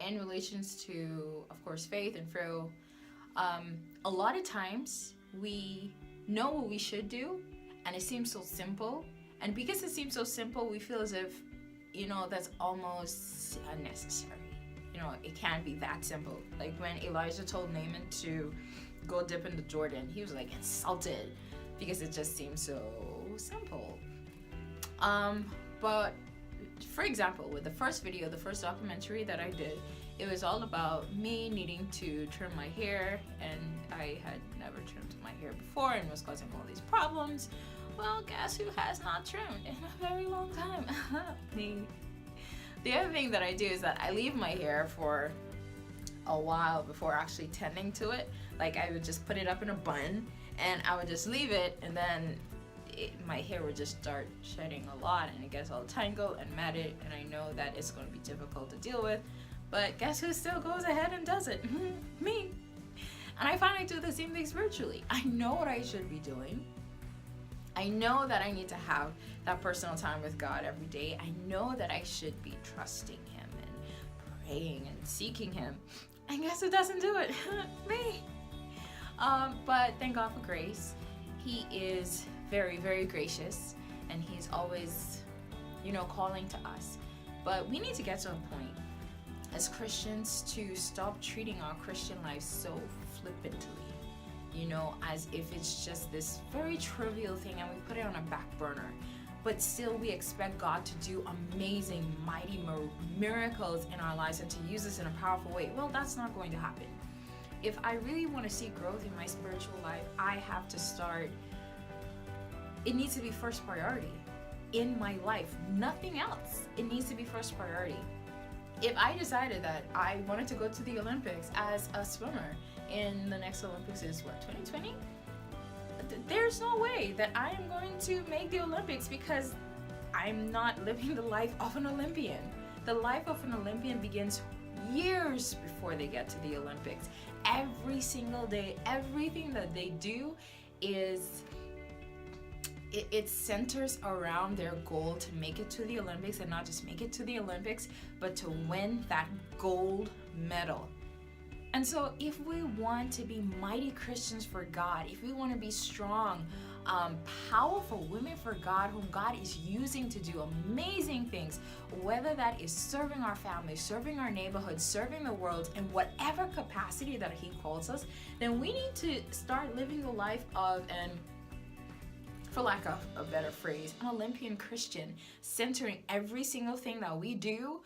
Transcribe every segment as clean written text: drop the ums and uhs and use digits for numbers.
in relations to, of course, faith and fro, a lot of times we know what we should do, and it seems so simple. And because it seems so simple, we feel as if, that's almost unnecessary. It can't be that simple. Like when Elijah told Naaman to go dip into Jordan, he was like insulted because it just seems so simple. But for example, with the first documentary that I did, it was all about me needing to trim my hair, and I had never trimmed my hair before and was causing all these problems. Well, guess who has not trimmed in a very long time? Me. The other thing that I do is that I leave my hair for a while before actually tending to it. Like I would just put it up in a bun and I would just leave it, and then my hair would just start shedding a lot and it gets all tangled and matted, and I know that it's going to be difficult to deal with. But guess who still goes ahead and does it? Me. And I find I do the same thing spiritually. I know what I should be doing. I know that I need to have that personal time with God every day. I know that I should be trusting Him and praying and seeking Him. And guess who doesn't do it? Me. But thank God for grace. He is very, very gracious, and He's always, calling to us. But we need to get to a point as Christians to stop treating our Christian life so flippantly, as if it's just this very trivial thing and we put it on a back burner. But still we expect God to do amazing, mighty miracles in our lives and to use us in a powerful way. Well, that's not going to happen. If I really want to see growth in my spiritual life, I have to start. It needs to be first priority in my life. Nothing else. It needs to be first priority. If I decided that I wanted to go to the Olympics as a swimmer in the next Olympics is 2020? There's no way that I am going to make the Olympics because I'm not living the life of an Olympian. The life of an Olympian begins years before they get to the Olympics. Every single day, everything that they do it centers around their goal to make it to the Olympics, and not just make it to the Olympics, but to win that gold medal. And so if we want to be mighty Christians for God, if we want to be strong, powerful women for God, whom God is using to do amazing things, whether that is serving our family, serving our neighborhood, serving the world in whatever capacity that He calls us, then we need to start living the life of for lack of a better phrase, an Olympian Christian, centering every single thing that we do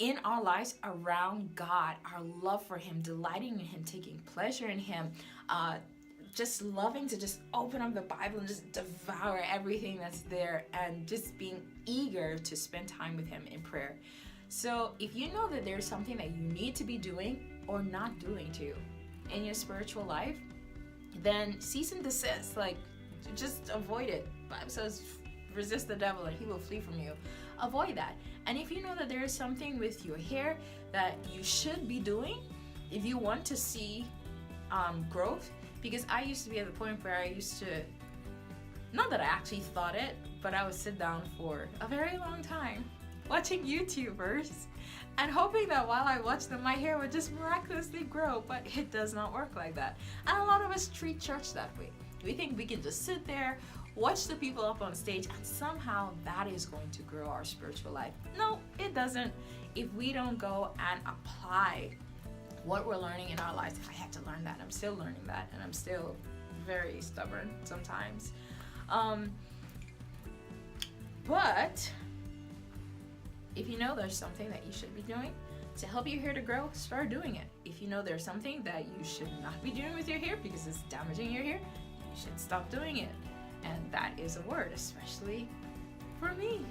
in our lives around God, our love for Him, delighting in Him, taking pleasure in Him, just loving to just open up the Bible and just devour everything that's there, and just being eager to spend time with Him in prayer. So if you know that there's something that you need to be doing or not doing too in your spiritual life, then cease and desist. Just avoid it. The Bible says, resist the devil and he will flee from you. Avoid that. And if you know that there is something with your hair that you should be doing, if you want to see growth, because I used to be at the point where I used to, not that I actually thought it, but I would sit down for a very long time watching YouTubers and hoping that while I watched them, my hair would just miraculously grow. But it does not work like that. And a lot of us treat church that way. We think we can just sit there, watch the people up on stage, and somehow that is going to grow our spiritual life. No, it doesn't. If we don't go and apply what we're learning in our lives. I had to learn that. I'm still learning that, and I'm still very stubborn sometimes. But if you know there's something that you should be doing to help your hair to grow, start doing it. If you know there's something that you should not be doing with your hair because it's damaging your hair, you should stop doing it. And that is a word, especially for me.